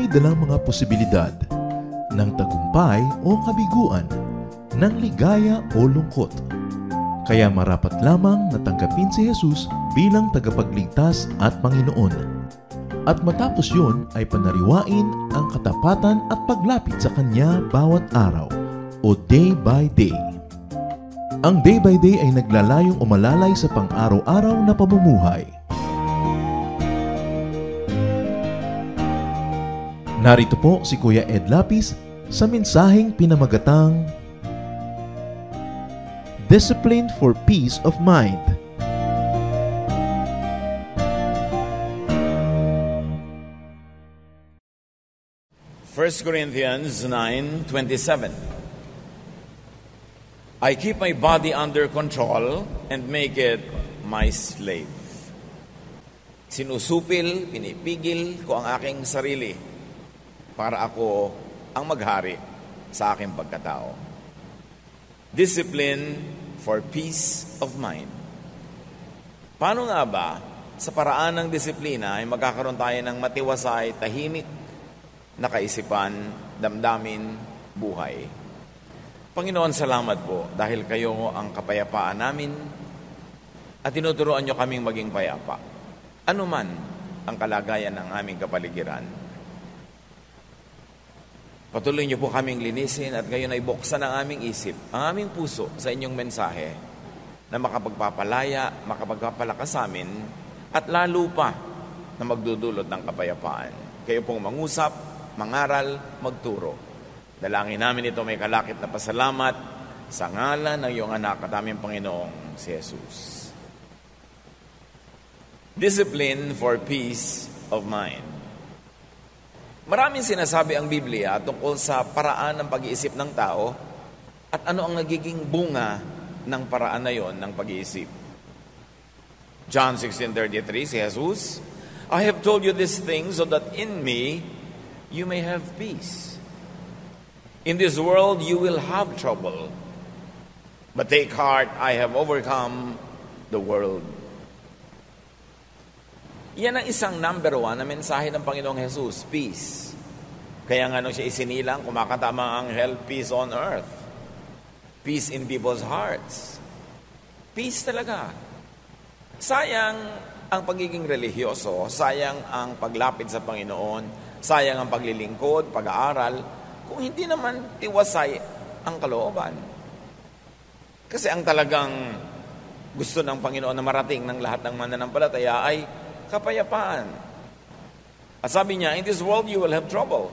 dalang mga posibilidad ng tagumpay o kabiguan, ng ligaya o lungkot. Kaya marapat lamang na tanggapin si Jesus bilang tagapagligtas at Panginoon. At matapos yun ay panariwain ang katapatan at paglapit sa Kanya bawat araw o day by day. Ang day by day ay naglalayong umalalay sa pang-araw-araw na pamumuhay. Narito po si Kuya Ed Lapis sa mensaheng pinamagatang Discipline for Peace of Mind. First Corinthians 9:27. I keep my body under control and make it my slave. Sinusupil, pinipigil ko ang aking sarili para ako ang maghari sa aking pagkatao. Discipline for peace of mind. Paano nga ba sa paraan ng disiplina ay magkakaroon tayo ng matiwasay, tahimik na kaisipan, damdamin, buhay? Panginoon, salamat po dahil kayo ang kapayapaan namin at tinuturuan nyo kaming maging payapa. Ano man ang kalagayan ng aming kapaligiran. Patuloy niyo po kaming linisin at ngayon ay buksan ang aming isip, ang aming puso sa inyong mensahe na makapagpapalaya, makapagpapalakas sa amin at lalo pa na magdudulot ng kapayapaan. Kayo pong mangusap, mangaral, magturo. Dalangin namin ito may kalakip na pasalamat sa ngalan ng iyong anak at aming Panginoong si Jesus. Discipline for peace of mind. Maraming sinasabi ang Biblia tungkol sa paraan ng pag-iisip ng tao at ano ang nagiging bunga ng paraan na yon ng pag-iisip. John 16:33, si Jesus, I have told you these things so that in me you may have peace. In this world you will have trouble, but take heart, I have overcome the world. Yan ang isang number 1 na mensahe ng Panginoong Jesus, peace. Kaya nga nung siya isinilang, kumakatama ang anghel, peace on earth. Peace in people's hearts. Peace talaga. Sayang ang pagiging religyoso, sayang ang paglapit sa Panginoon, sayang ang paglilingkod, pag-aaral, kung hindi naman tiwasay ang kalooban. Kasi ang talagang gusto ng Panginoon na marating ng lahat ng mananampalataya ay kapayapaan. At sabi niya, in this world you will have trouble,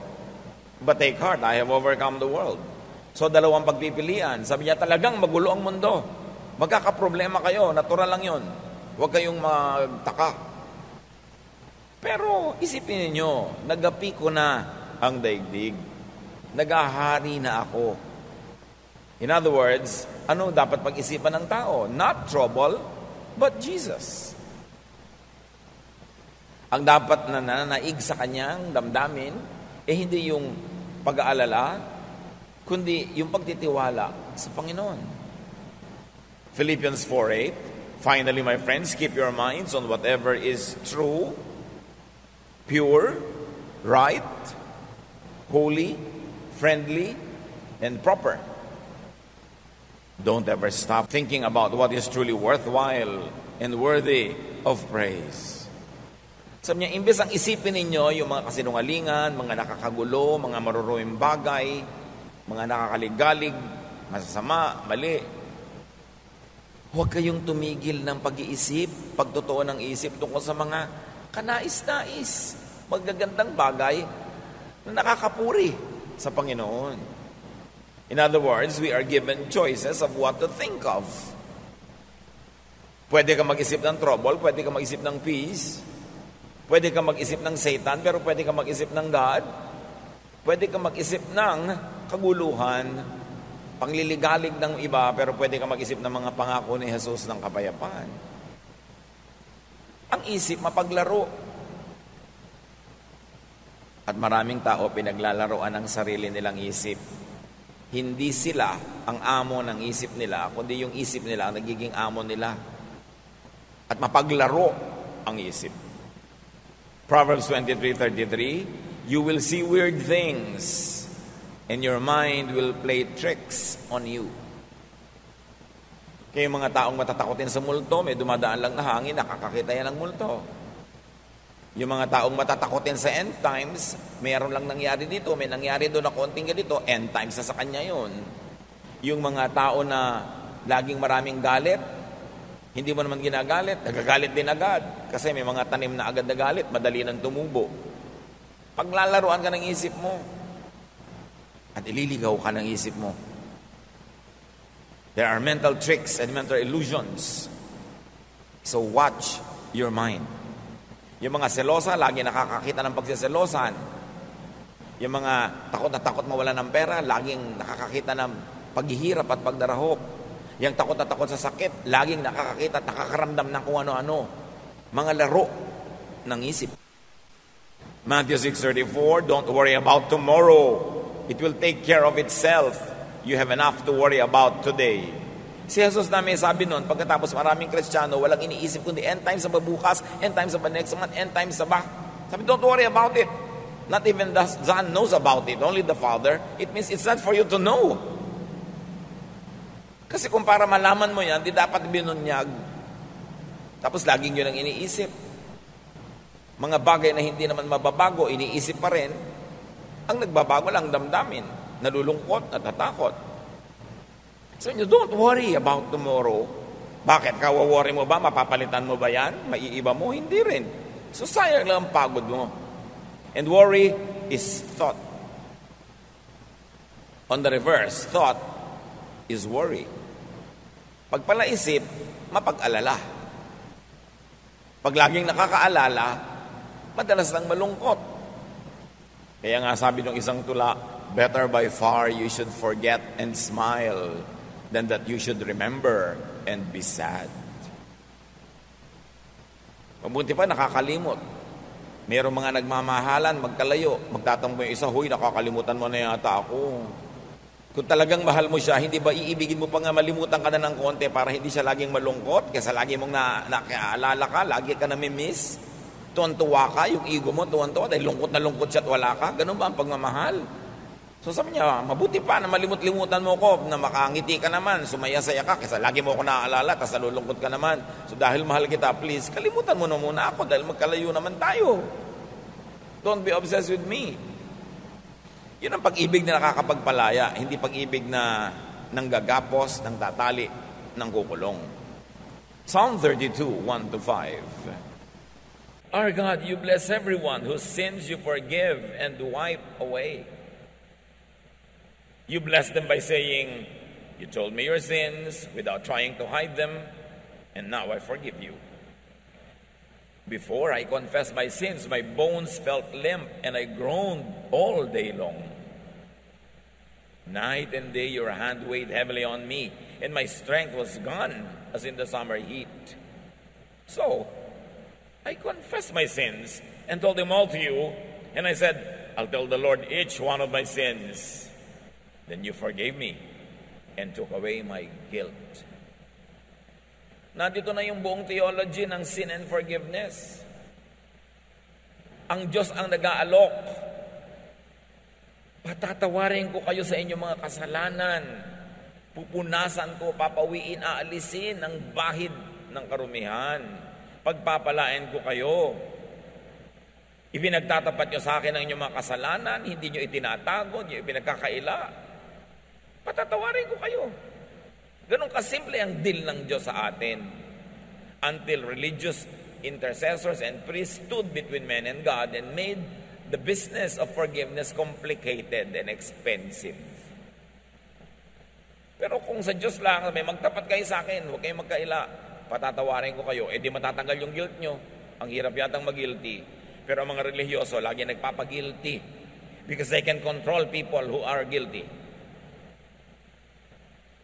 but take heart, I have overcome the world. So dalawang pagpipilian. Sabi niya, talagang magulo ang mundo. Magkakaproblema kayo, natural lang yon. Huwag kayong magtaka. Pero isipin niyo, nagapi ko na ang daigdig. Nagahari na ako. In other words, ano dapat pag-isipan ng tao? Not trouble, but Jesus. Ang dapat na nananaig sa kanyang damdamin, hindi yung pag-aalala, kundi yung pagtitiwala sa Panginoon. Philippians 4:8, finally, my friends, keep your minds on whatever is true, pure, right, holy, friendly, and proper. Don't ever stop thinking about what is truly worthwhile and worthy of praise. Sabi niya, imbes ang isipin ninyo yung mga kasinungalingan, mga nakakagulo, mga maruruing bagay, mga nakakaligalig, masasama, mali. Huwag kayong tumigil ng pag-iisip, pagtotoo ng isip tungkol sa mga kanais-nais, magagandang bagay na nakakapuri sa Panginoon. In other words, we are given choices of what to think of. Pwede ka mag-isip ng trouble, pwede ka mag-isip ng peace, pwede ka mag-isip ng Satan, pero pwede ka mag-isip ng God. Pwede ka mag-isip ng kaguluhan, pangliligalig ng iba, pero pwede ka mag-isip ng mga pangako ni Jesus ng kapayapaan. Ang isip, mapaglaro. At maraming tao pinaglalaroan ng sarili nilang isip. Hindi sila ang amo ng isip nila, kundi yung isip nila ang nagiging amo nila. At mapaglaro ang isip. Proverbs 23:33, You will see weird things, and your mind will play tricks on you. Kaya yung mga taong matatakotin sa multo, may dumadaan lang na hangin, nakakakita yan ng multo. Yung mga taong matatakotin sa end times, mayroon lang nangyari dito, may nangyari doon na konting ganito, end times na sa kanya yun. Yung mga tao na laging maraming galit, hindi mo naman ginagalit, nagagalit din agad. Kasi may mga tanim na agad na galit, madali nang tumubo. Paglalaruan ka ng isip mo, at ililigaw ka ng isip mo. There are mental tricks and mental illusions. So watch your mind. Yung mga selosa, lagi nakakakita ng pagsiselosan. Yung mga takot na takot mawala ng pera, laging nakakakita ng paghihirap at pagdarahop. Yung takot na takot sa sakit, laging nakakakita at nakakaramdam ng kung ano-ano. Mga laro ng isip. Matthew 6:34, don't worry about tomorrow. It will take care of itself. You have enough to worry about today. Si Jesus na may sabi nun, pagkatapos maraming Kristiyano, walang iniisip kundi end times sa bukas, end times sa next month, end times sa Sabi, don't worry about it. Not even the Son knows about it, only the Father. It means it's not for you to know. Kasi kung para malaman mo yan, di dapat binunyag. Tapos laging yun ang iniisip. Mga bagay na hindi naman mababago, iniisip pa rin. Ang nagbabago lang damdamin, nalulungkot, natatakot. So you don't worry about tomorrow. Bakit? Kawaworry mo ba? Mapapalitan mo ba yan? Maiiba mo? Hindi rin. So sayang lang ang pagod mo. And worry is thought. On the reverse, thought is worry. Pag palaisip, mapag-alala. Pag laging nakakaalala, madalas lang malungkot. Kaya nga sabi ng isang tula, better by far you should forget and smile than that you should remember and be sad. Mabuti pa, nakakalimot. Mayroong mga nagmamahalan, magkalayo, magtatampo yung isa, huy, nakakalimutan mo na yata ako. Kung talagang mahal mo siya, hindi ba iibigin mo pa nga malimutan ka na ng konti para hindi siya laging malungkot? Kasi lagi mong nakaalala ka, lagi ka namimiss. Tuwan-tuwa ka, yung ego mo, tuwan-tuwa, dahil lungkot na lungkot siya at wala ka. Ganun ba ang pagmamahal? So sabi niya, mabuti pa na malimut-limutan mo ko, na makangiti ka naman, sumaya-saya ka, kasi lagi mo ako naaalala, tapos nalulungkot ka naman. So dahil mahal kita, please, kalimutan mo na muna ako dahil magkalayo naman tayo. Don't be obsessed with me. Yun ang pag-ibig na nakakapagpalaya, hindi pag-ibig na nanggagapos, nang tatali, nang kukulong. Psalm 32, 1-5. Our God, you bless everyone whose sins you forgive and wipe away. You bless them by saying, you told me your sins without trying to hide them, and now I forgive you. Before I confessed my sins, my bones felt limp, and I groaned all day long. Night and day your hand weighed heavily on me, and my strength was gone as in the summer heat. So I confessed my sins and told them all to you, and I said, I'll tell the Lord each one of my sins. Then you forgave me and took away my guilt. Nandito na yung buong theology ng sin and forgiveness. Ang Diyos ang nag-aalok. Patatawarin ko kayo sa inyong mga kasalanan. Pupunasan ko, papawiin, aalisin ang bahid ng karumihan. Pagpapalain ko kayo. Ipinagtatapat nyo sa akin ang inyong mga kasalanan, hindi nyo itinatago, hindi nyo ipinagkakaila. Patatawarin ko kayo. Ganun kasimple ang deal ng Diyos sa atin. Until religious intercessors and priests stood between men and God and made the business of forgiveness complicated and expensive. Pero kung sa Diyos lang, may magtapat kayo sa akin, huwag kayong magkaila, patatawarin ko kayo, di matatanggal yung guilt nyo. Ang hirap yatang mag-guilty. Pero ang mga religyoso, lagi nagpapag-guilty because they can control people who are guilty.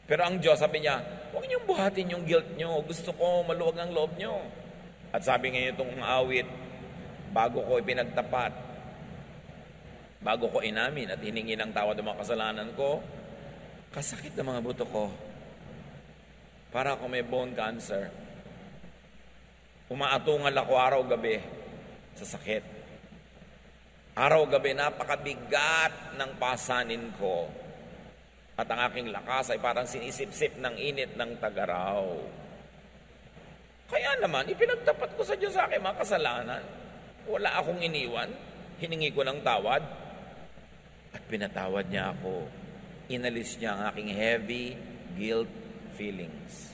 Pero ang Diyos, sabi niya, huwag niyong buhatin yung guilt nyo. Gusto ko maluwag ang loob nyo. At sabi ngayon itong awit, bago ko ipinagtapat, bago ko inamin at hiningi ng tawad ng mga kasalanan ko, kasakit ng mga buto ko. Para ako may bone cancer. Umaatungal ako araw-gabi sa sakit. Araw-gabi, napakabigat ng pasanin ko. At ang aking lakas ay parang sinisip-sip ng init ng tagaraw. Kaya naman, ipinagtapat ko sa Diyos sa aking mga kasalanan. Wala akong iniwan. Hiningi ko ng tawad. At pinatawad niya ako. Inalis niya ang aking heavy guilt feelings.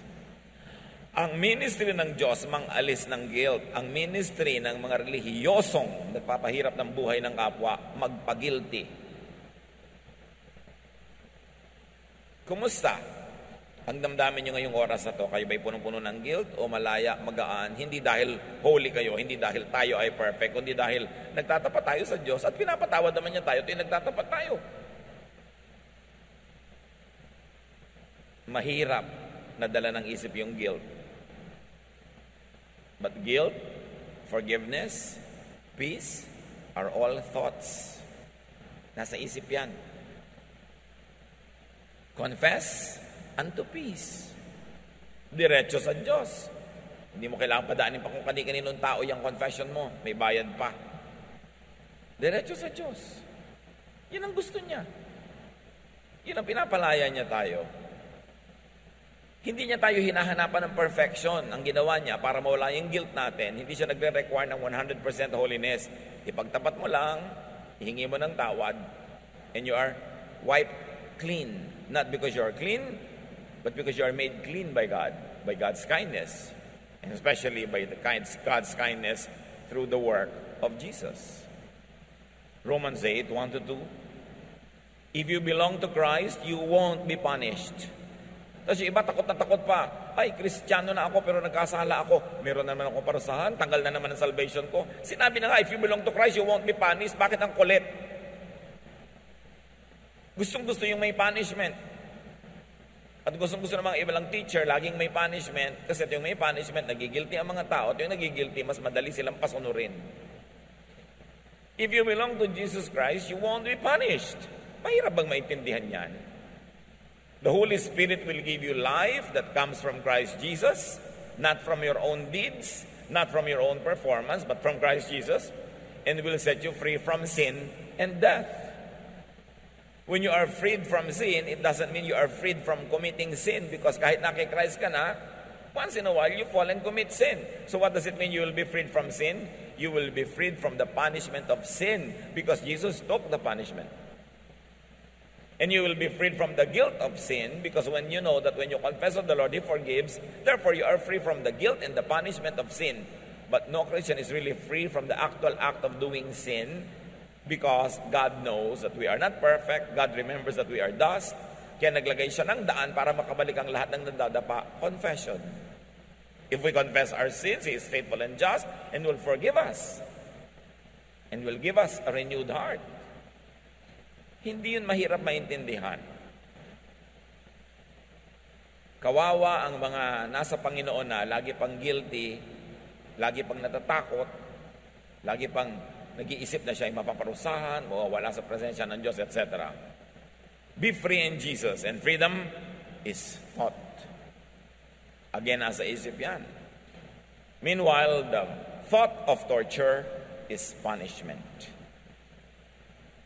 Ang ministry ng Diyos, mang-alis ng guilt. Ang ministry ng mga relihiyosong nagpapahirap ng buhay ng kapwa, magpagilty. Kumusta? Ang damdamin nyo ngayong oras na to, kayo ba'y punong-puno ng guilt o malaya, magaan? Hindi dahil holy kayo, hindi dahil tayo ay perfect, kundi dahil nagtatapat tayo sa Diyos at pinapatawad naman niya tayo, nagtatapat tayo. Mahirap na dala ng isip yung guilt. But guilt, forgiveness, peace are all thoughts. Nasa isip yan. Confess unto peace. Diretso sa Diyos. Hindi mo kailangan padaanin pa kung kani-kaninong tao yung confession mo. May bayad pa. Diretso sa Diyos. Yan ang gusto niya. Yan ang pinapalaya niya tayo. Hindi niya tayo hinahanapan ng perfection. Ang ginawa niya para mawala yung guilt natin, hindi siya nagre-require ng 100% holiness. Ipagtapat mo lang, ihingi mo ng tawad, and you are wiped clean. Not because you are clean, but because you are made clean by God, by God's kindness, and especially by God's kindness through the work of Jesus. Romans 8, 1-2. If you belong to Christ, you won't be punished. Tapos yung iba takot na takot pa. Ay, Kristiyano na ako pero nagkasala ako. Meron naman akong parusahan, tanggal na naman ang salvation ko. Sinabi na nga, if you belong to Christ, you won't be punished. Bakit ang kulit? Gustong-gusto yung may punishment. At gustong-gusto ng mga ibalang teacher, laging may punishment. Kasi yung may punishment, nagigilty ang mga tao. At yung nagigilty, mas madali silang pasunurin. If you belong to Jesus Christ, you won't be punished. Mahirap bang maintindihan yan? The Holy Spirit will give you life that comes from Christ Jesus, not from your own deeds, not from your own performance, but from Christ Jesus, and will set you free from sin and death. When you are freed from sin, it doesn't mean you are freed from committing sin, because kahit na kay Christ ka na, once in a while you fall and commit sin. So what does it mean you will be freed from sin? You will be freed from the punishment of sin, because Jesus took the punishment. And you will be freed from the guilt of sin, because when you know that when you confess of the Lord, He forgives, therefore you are free from the guilt and the punishment of sin. But no Christian is really free from the actual act of doing sin, because God knows that we are not perfect. God remembers that we are dust. Kaya naglagay siya ng daan para makabalik ang lahat ng nadadapa. Confession. If we confess our sins, He is faithful and just and will forgive us. And will give us a renewed heart. Hindi yun mahirap maintindihan. Kawawa ang mga nasa Panginoon na lagi pang guilty, lagi pang natatakot, lagi pang nag-iisip na siya ay mapaparusahan, mawawala sa presensya ng Diyos, etc. Be free in Jesus, and freedom is thought. Again, nasa isip yan. Meanwhile, the thought of torture is punishment.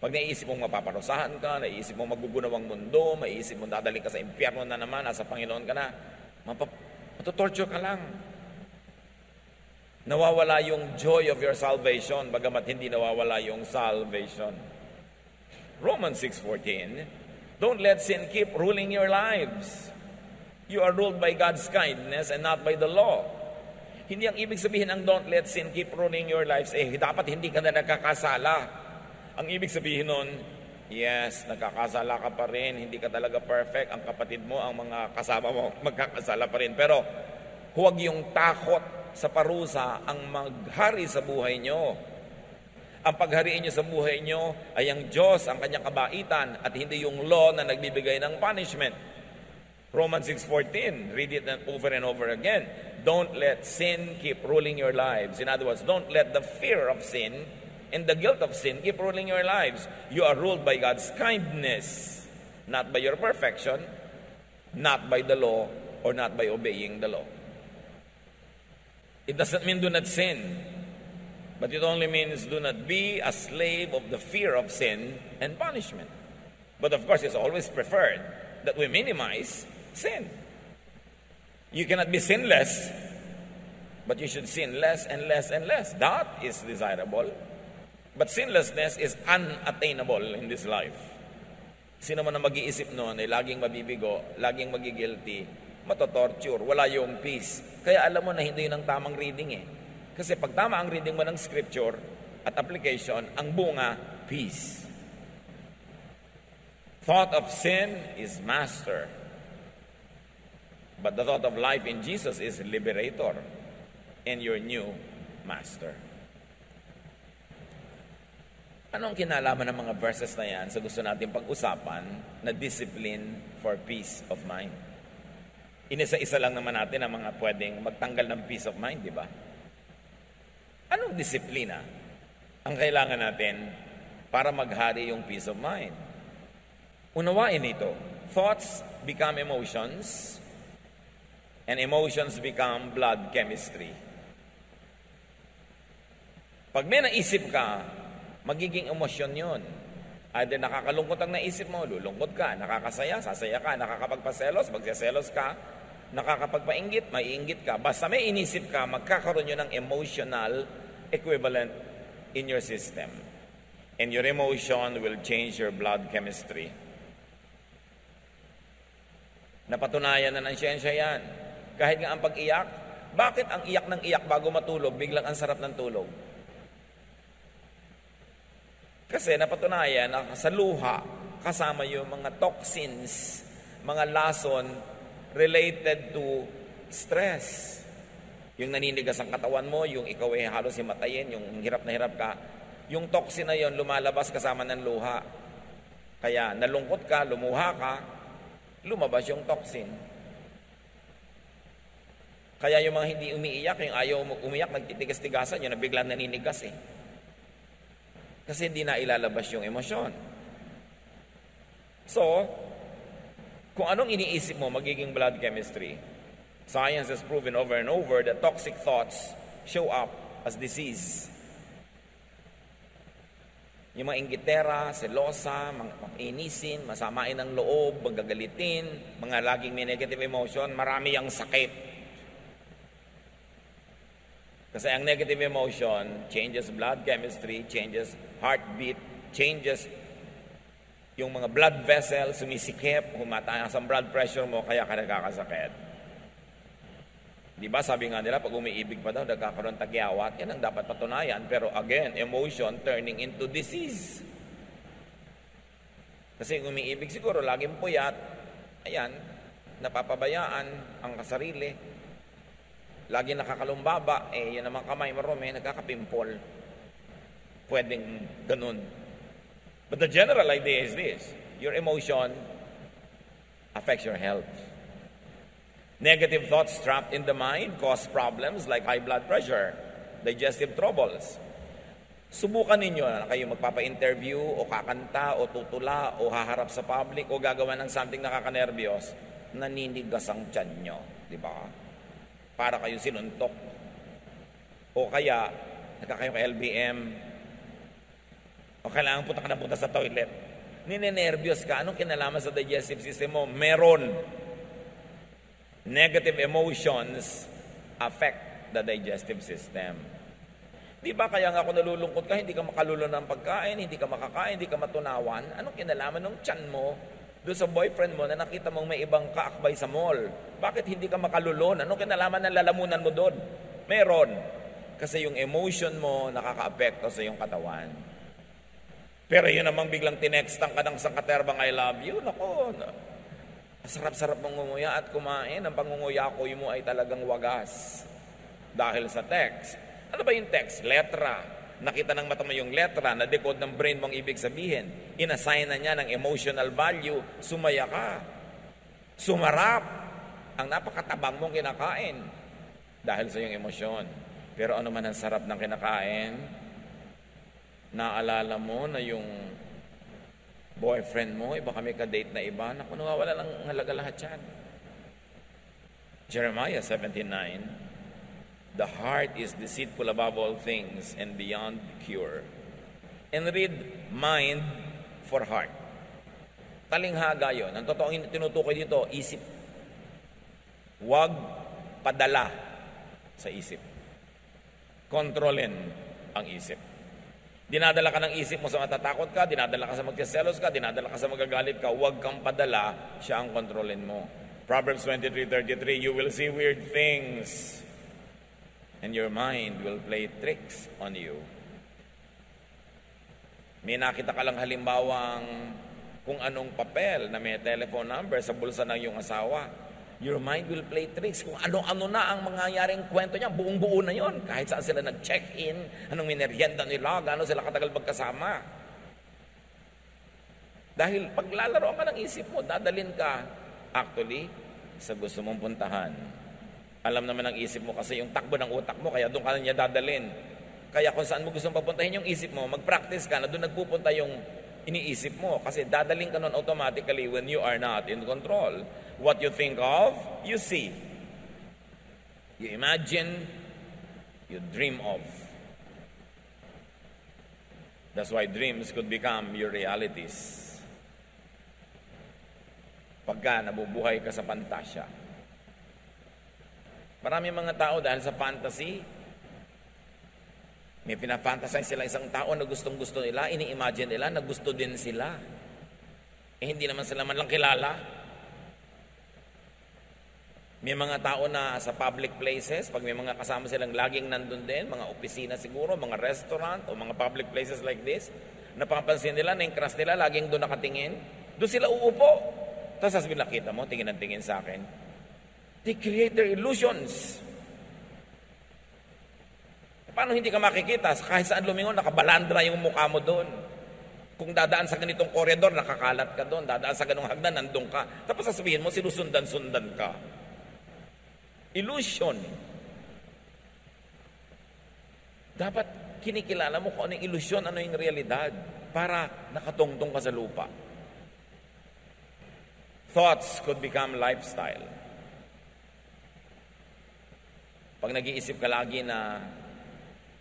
Pag naiisip mong mapaparusahan ka, naiisip mong magugunaw ang mundo, maiisip mong dadaling ka sa impyerno na naman, nasa Panginoon ka na, matutorture ka lang. Nawawala yung joy of your salvation, bagamat hindi nawawala yung salvation. Romans 6:14, don't let sin keep ruling your lives. You are ruled by God's kindness and not by the law. Hindi ang ibig sabihin ng don't let sin keep ruling your lives, dapat hindi ka na nagkakasala. Ang ibig sabihin nun, yes, nagkakasala ka pa rin, hindi ka talaga perfect, ang kapatid mo, ang mga kasama mo, magkakasala pa rin. Pero huwag yung takot sa parusa ang maghari sa buhay nyo. Ang paghariin nyo sa buhay nyo ay ang Diyos, ang kanyang kabaitan, at hindi yung law na nagbibigay ng punishment. Romans 6:14, read it over and over again. Don't let sin keep ruling your lives. In other words, don't let the fear of sin and the guilt of sin keep ruling your lives. You are ruled by God's kindness, not by your perfection, not by the law, or not by obeying the law. It doesn't mean do not sin, But it only means do not be a slave of the fear of sin and punishment. But of course, it's always preferred that we minimize sin. You cannot be sinless, but you should sin less and less and less. That is desirable. But sinlessness is unattainable in this life. Sino man na mag-iisip noon ay laging mabibigo, laging magigilty, matotorture, wala yung peace. Kaya alam mo na hindi yun ang tamang reading eh. Kasi pag tama ang reading mo ng scripture at application, ang bunga, peace. Thought of sin is master. But the thought of life in Jesus is liberator and your new master. Anong kinalaman ng mga verses na yan sa gusto natin pag-usapan na discipline for peace of mind? Inisa-isa lang naman natin ang mga pwedeng magtanggal ng peace of mind, di ba? Anong disiplina ang kailangan natin para maghari yung peace of mind? Unawain ito. Thoughts become emotions, and emotions become blood chemistry. Pag may naisip ka, magiging emosyon yun. Either nakakalungkot ang naisip mo, lulungkot ka, nakakasaya, sasaya ka, nakakapagpaselos, magseselos ka, nakakapagpainggit, maiinggit ka. Basta may inisip ka, magkakaroon yun ng emotional equivalent in your system. And your emotion will change your blood chemistry. Napatunayan na ng siyensya yan. Kahit nga ang pag-iyak, bakit ang iyak ng iyak bago matulog, biglang ang sarap ng tulog? Kasi napatunayan na sa luha, kasama yung mga toxins, mga lason related to stress. Yung naninigas ang katawan mo, yung ikaw ay halos himatayin, yung hirap na hirap ka, yung toxin na yon lumalabas kasama ng luha. Kaya nalungkot ka, lumuha ka, lumabas yung toxin. Kaya yung mga hindi umiiyak, yung ayaw umiyak, nagtitigas-tigasan, yun na biglang naninigas eh. Kasi hindi na ilalabas yung emosyon. So, kung anong iniisip mo, magiging blood chemistry. Science has proven over and over that toxic thoughts show up as disease. Yung mga inggitera, selosa, mga inisin, masamain ang loob, magagalitin, mga laging may negative emotion, marami ang sakit. Kasi ang negative emotion changes blood chemistry, changes heartbeat, changes yung mga blood vessels, sumisikip, humataas ang blood pressure mo, kaya ka nagkakasakit. Di ba sabi nga nila, pag umiibig pa daw, nagkakaroon tagyawat, yan ang dapat patunayan. Pero again, emotion turning into disease. Kasi umiibig siguro, laging puyat, ayan, napapabayaan ang kasarili. Lagi nakakalumbaba, yun naman kamay marumi, nagkakapimpol. Pwedeng ganun. But the general idea is this: your emotion affects your health. Negative thoughts trapped in the mind cause problems like high blood pressure, digestive troubles. Subukan ninyo na kayo magpapa-interview o kakanta o tutula o haharap sa public o gagawa ng something nakakanerbiyos, naninigas ang tiyan nyo, di ba? Para kayo sinuntok. O kaya, nagkakayo ka LBM, o kailangan punta ka na punta sa toilet. Ninenervyos ka, anong kinalaman sa digestive system mo? Meron. Negative emotions affect the digestive system. Di ba kaya nga kung nalulungkot ka, hindi ka makalulo ng pagkain, hindi ka makakain, hindi ka matunawan, anong kinalaman ng tiyan mo doon sa boyfriend mo na nakita mong may ibang kaakbay sa mall? Bakit hindi ka makalulon? Anong kinalaman ng lalamunan mo doon? Meron. Kasi yung emotion mo nakaka-apekto sa iyong katawan. Pero yun namang biglang tinextan ka ng sangkaterbang I love you, nako, sarap-sarap mong nguya at kumain. Ang pangunguyakoy mo ay talagang wagas. Dahil sa text. Ano ba yung text? Letra. Nakita ng mata mo yung letra, na-decode ng brain mong ibig sabihin. Inassign na niya ng emotional value. Sumaya ka. Sumarap. Ang napakatabang mong kinakain. Dahil sa iyong emosyon. Pero ano man ang sarap ng kinakain, naalala mo na yung boyfriend mo, iba kami ka-date na iba, naku, nawawala lang halaga lahat yan. Jeremiah 17:9, The heart is deceitful above all things and beyond cure. And read mind for heart. Talinghaga yun. Ang totoong tinutukoy dito, isip. Huwag padala sa isip. Kontrolin ang isip. Dinadala ka ng isip mo sa matatakot ka, dinadala ka sa magsiselos ka, dinadala ka sa magagalit ka, huwag kang padala, siya ang kontrolin mo. Proverbs 23:33, you will see weird things and your mind will play tricks on you. May nakita ka lang halimbawang kung anong papel na may telephone number sa bulsa ng iyong asawa. Your mind will play tricks. Kung ano-ano na ang mangyayaring kwento niya, buong-buo na yon. Kahit saan sila nag-check-in, anong minerienda nila, gano'n sila katagal magkasama. Dahil paglalaroan ka ng isip mo, dadalin ka actually sa gusto mong puntahan. Alam naman ng isip mo kasi yung takbo ng utak mo, kaya doon ka na niya dadalin. Kaya kung saan mo gustong papuntahin yung isip mo, mag-practice ka na doon nagpupunta yung iniisip mo. Kasi dadaling ka nun automatically when you are not in control. What you think of, you see. You imagine, you dream of. That's why dreams could become your realities. Pagka nabubuhay ka sa pantasya. Marami mga tao dahil sa fantasy, may pinafantasize sila isang tao na gustong-gusto nila, ini-imagine nila na gusto din sila. Hindi naman sila man lang kilala. May mga tao na sa public places, pag may mga kasama silang laging nandun din, mga opisina siguro, mga restaurant, o mga public places like this, napapansin nila na yung crush nila laging doon nakatingin, doon sila uupo. Tapos sasabihin, nakita mo, tingin ang tingin sa akin. They create their illusions. Paano hindi ka makikita? Kahit saan lumingon, nakabalandra yung mukha mo doon. Kung dadaan sa ganitong koridor, nakakalat ka doon. Dadaan sa ganong hagdan, nandun ka. Tapos sasabihin mo, sinusundan-sundan ka. Illusion. Dapat kinikilala mo kung ano yung illusion, ano yung realidad, para nakatungtong ka sa lupa. Thoughts could become lifestyle. Pag nag-iisip ka lagi na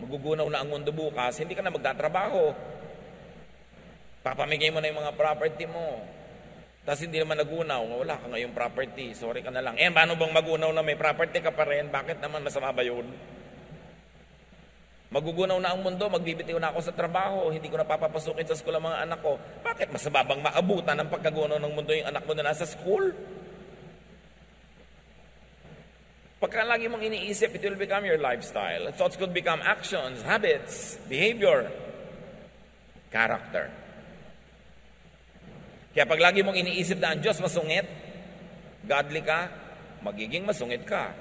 magugunaw na ang mundo bukas, hindi ka na magtatrabaho. Papamigay mo na yung mga property mo. Tapos hindi naman nagunaw, wala ka ngayong property, sorry ka na lang. Paano bang magunaw na may property ka pa rin? Bakit naman masama ba yun? Magugunaw na ang mundo, magbibitiw na ako sa trabaho, hindi ko na papapasukin sa school ang mga anak ko. Bakit masama bang maabutan ng pagkagunaw ng mundo yung anak mo na nasa school? Pagka lagi mong iniisip, it will become your lifestyle. Thoughts could become actions, habits, behavior, character. Kaya pag lagi mong iniisip na ang Diyos masungit, godly ka, magiging masungit ka.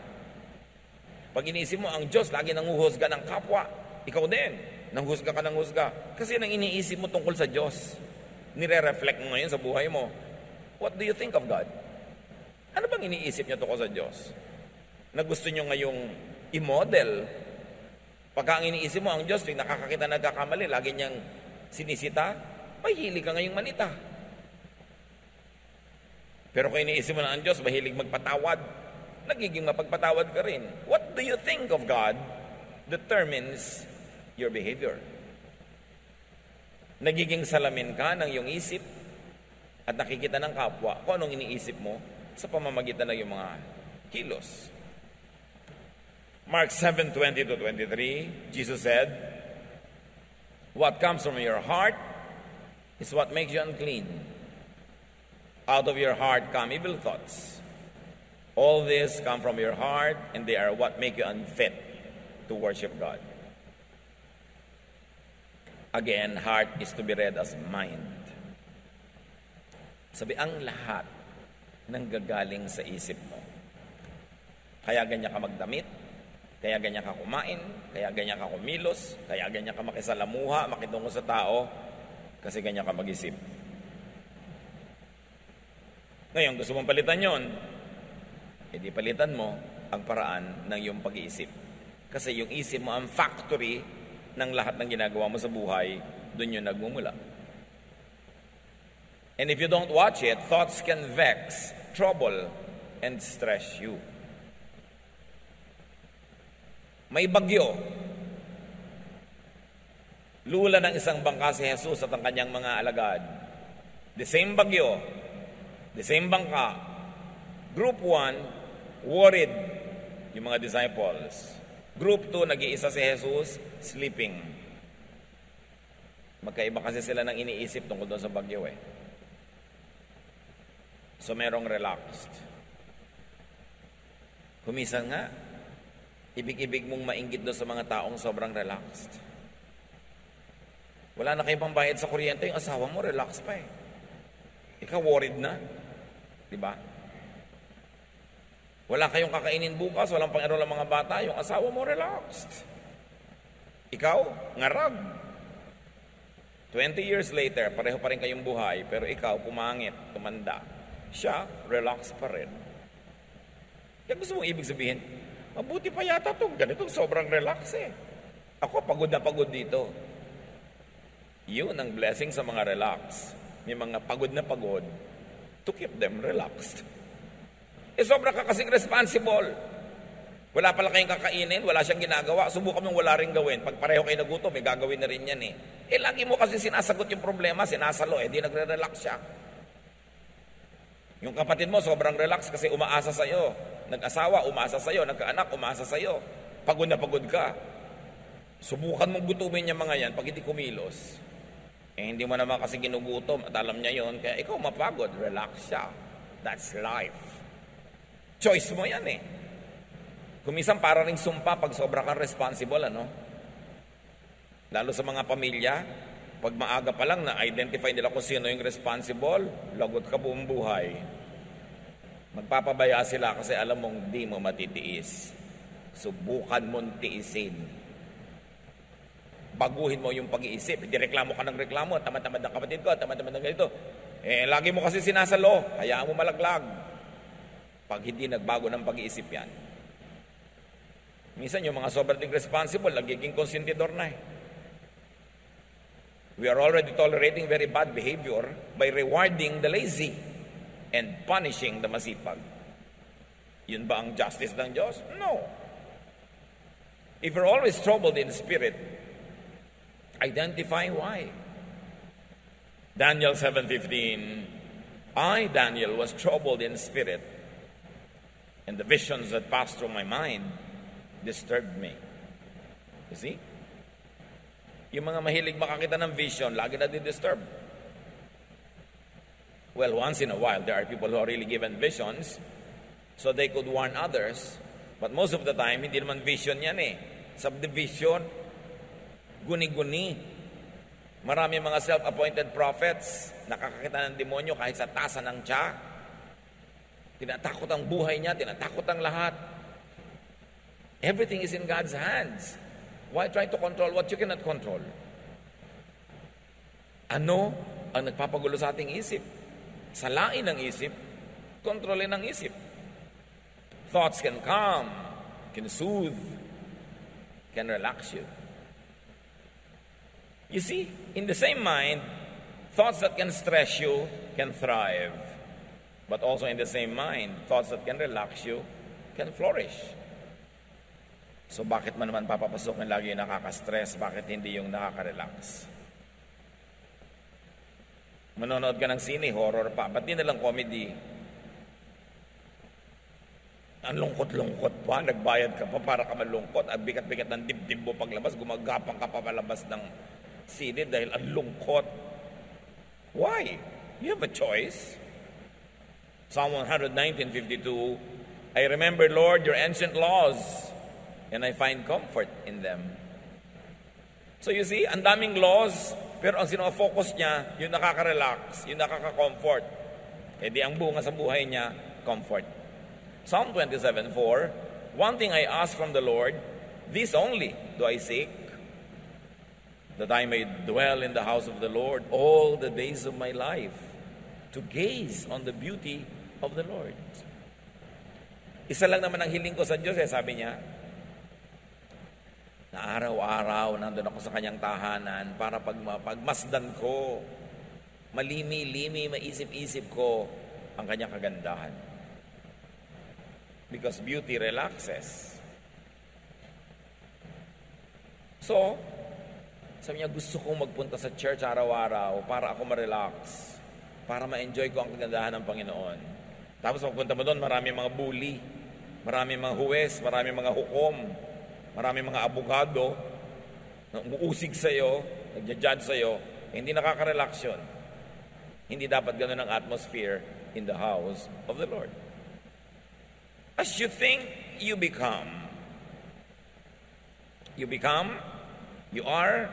Pag iniisip mo ang Diyos, lagi nanguhusga ng kapwa, ikaw din, nanghusga ka ng husga. Kasi nang iniisip mo tungkol sa Diyos, nire-reflect mo ngayon sa buhay mo. What do you think of God? Ano bang iniisip niyo tungkol sa Diyos? Na gusto nyo ngayong i-model. Pagka ang iniisip mo ang Diyos, tuwing nakakakita nagkakamali, lagi niyang sinisita, mahilig ka ngayong manita. Pero kung iniisip mo na ang Diyos, mahilig magpatawad, nagiging mapagpatawad ka rin. What do you think of God determines your behavior. Nagiging salamin ka ng iyong isip at nakikita ng kapwa kung anong iniisip mo sa pamamagitan ng iyong mga kilos. Mark 7:20-23, Jesus said, "What comes from your heart is what makes you unclean. Out of your heart come evil thoughts. All this come from your heart, and they are what make you unfit to worship God." Again, heart is to be read as mind. Sabi, ang lahat nanggagaling sa isip mo. Kaya ganyan ka magdamit, kaya ganyan ka kumain, kaya ganyan ka kumilos, kaya ganyan ka makisalamuha, makitungo sa tao, kasi ganyan ka mag-isip. Ngayon, gusto mong palitan yon, edi palitan mo ang paraan ng iyong pag-iisip. Kasi yung isip mo ang factory ng lahat ng ginagawa mo sa buhay, doon yung nagmumula. And if you don't watch it, thoughts can vex, trouble, and stress you. May bagyo. Lula ng isang bangka si Jesus at ang kanyang mga alagad. The same bagyo, the same bangka. Group 1, worried yung mga disciples. Group 2, nag-iisa si Jesus, sleeping. Magkaiba kasi sila ng iniisip tungkol doon sa bagyo eh. So merong relaxed. Kumisan nga, ibig-ibig mong mainggit doon sa mga taong sobrang relaxed. Wala na kayong pambayad sa kuryente, yung asawa mo, relax pa eh. Ikaw worried na. Diba? Wala kayong kakainin bukas, walang pang-enroll ang mga bata, yung asawa mo, relaxed. Ikaw, ngarag. 20 years later, pareho pa rin kayong buhay, pero ikaw, pumangit, tumanda. Siya, relax pa rin. Kaya gusto mong ibig sabihin, mabuti pa yata ito, ganito, sobrang relax eh. Ako, pagod na pagod dito. Yun ang blessing sa mga relax. May mga pagod na pagod to keep them relaxed. Sobra ka kasing responsible. Wala pala kayong kakainin, wala siyang ginagawa, subukan mong wala rin gawin. Pag pareho kayo nagutom, may gagawin na rin yan eh. Lagi mo kasi sinasagot yung problema, sinasalo di nagre-relax siya. Yung kapatid mo, sobrang relax kasi umaasa sa'yo. Nag-asawa, umaasa sa'yo. Nagkaanak, umaasa sa'yo. Pagod na pagod ka. Subukan mong gutumin niya mga yan pag hindi kumilos. Hindi mo naman kasi ginugutom at alam niya yon, kaya ikaw mapagod, relax siya. That's life. Choice mo yan eh. Kumisan para ring sumpa pag sobra kang responsible, ano? Lalo sa mga pamilya, pag maaga pa lang na-identify nila kung sino yung responsible, lagot ka buong buhay. Magpapabaya sila kasi alam mong di mo matitiis. Subukan mong tiisin. Baguhin mo yung pag-iisip. Hindi reklamo ka ng reklamo. Tamad-tamad ng kapatid ko, tamad-tamad ng ganito. Lagi mo kasi sinasalo. Hayaan mo malaglag. Pag hindi nagbago ng pag-iisip yan. Minsan yung mga sobrang responsible, nagiging konsentidor na eh. We are already tolerating very bad behavior by rewarding the lazy and punishing the masipag. Yun ba ang justice ng Diyos? No. If you're always troubled in spirit, identify why. Daniel 7:15, I, Daniel, was troubled in spirit, and the visions that passed through my mind disturbed me. You see? Yung mga mahilig makakita ng vision, lagi na di-disturb. Well, once in a while, there are people who are really given visions so they could warn others. But most of the time, hindi naman vision yan eh. Subdivision, guni-guni. Marami mga self-appointed prophets, nakakakita ng demonyo kahit sa tasa ng tiya. Tinatakot ang buhay niya, tinatakot ang lahat. Everything is in God's hands. Why try to control what you cannot control? Ano ang nagpapagulo sa ating isip? Salain ang isip, kontrolin ang isip. Thoughts can calm, can soothe, can relax you. You see, in the same mind, thoughts that can stress you can thrive. But also in the same mind, thoughts that can relax you can flourish. So bakit man naman papapasok ng lagi yung nakaka-stress? Bakit hindi yung nakaka-relax? Manonood ka ng sine, horror pa. Ba't di nalang comedy? Ang lungkot-lungkot pa, nagbayad ka pa para ka malungkot. Ang bigat-bigat ng dibdib mo paglabas, gumagapang ka pa palabas ng sine dahil ang lungkot. Why? You have a choice. Psalm 119:52, I remember, Lord, your ancient laws, and I find comfort in them. So you see, ang daming laws, pero ang sinofocus niya, yung nakaka-relax, yung nakaka-comfort. E di ang bunga sa buhay niya, comfort. Psalm 27:4, one thing I ask from the Lord, this only do I seek, that I may dwell in the house of the Lord all the days of my life, to gaze on the beauty of the Lord. Isa lang naman ang hiling ko sa Diyos, sabi niya, na araw-araw nandun ako sa kanyang tahanan para pagmasdan ko, malimi-limi, maisip-isip ko ang kanyang kagandahan. Because beauty relaxes. So, sabi niya, gusto kong magpunta sa church araw-araw para ako ma-relax, para ma-enjoy ko ang kagandahan ng Panginoon. Tapos pagpunta mo doon, marami mga bully, marami mga huwes, marami mga hukom, marami mga abogado na umuusig sa'yo, nagja-judge sa'yo. Hindi nakaka-relax yun. Hindi dapat ganun ang atmosphere in the house of the Lord. As you think, you become. You become, you are